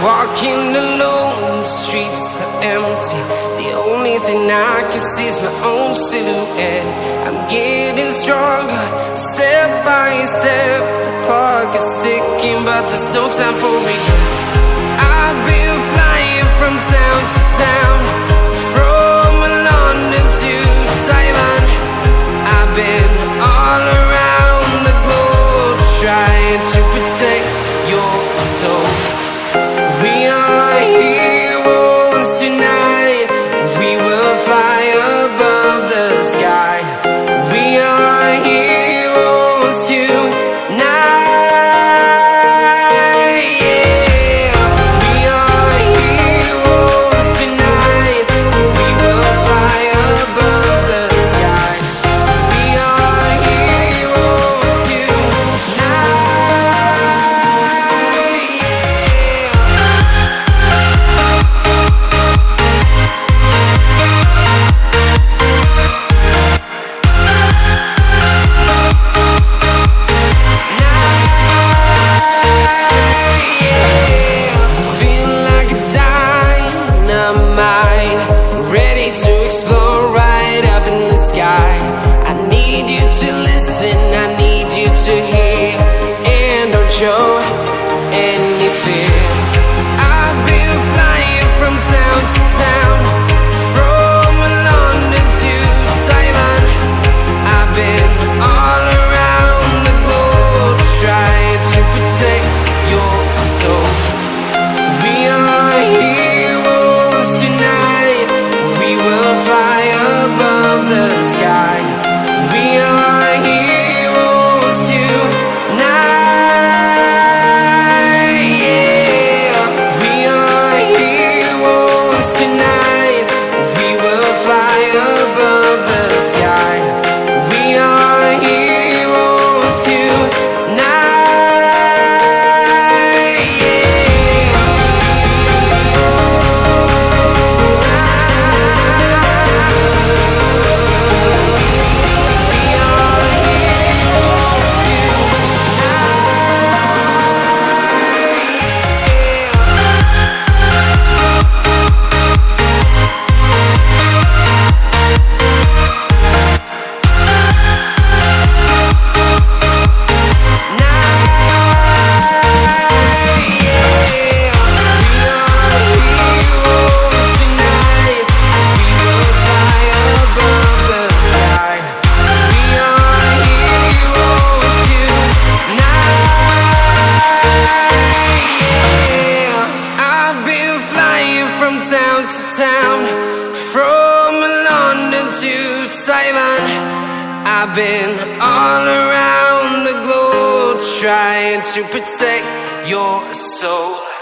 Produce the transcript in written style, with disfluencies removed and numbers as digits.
Walking alone, the streets are empty. The only thing I can see is my own silhouette. I'm getting stronger, step by step. The clock is ticking, but there's no time for regrets. I've been flying from town to town, from London to Taiwan. I've been all around the globe, trying to protect your soul. We are heroes tonight. We will fly above the sky. We are heroes tonight. Yeah. We are heroes tonight. We will fly above the sky. We are heroes tonight. I need you to hear and don't show any fear. I've been flying from town to town, from London to Taiwan. I've been all around the globe, trying to protect your soul. We are heroes tonight. We will fly above the sky. We are heroes tonight. Yeah. We are heroes tonight. We will fly above the sky. We are heroes tonight. Town to town, from London to Taiwan. I've been all around the globe, trying to protect your soul.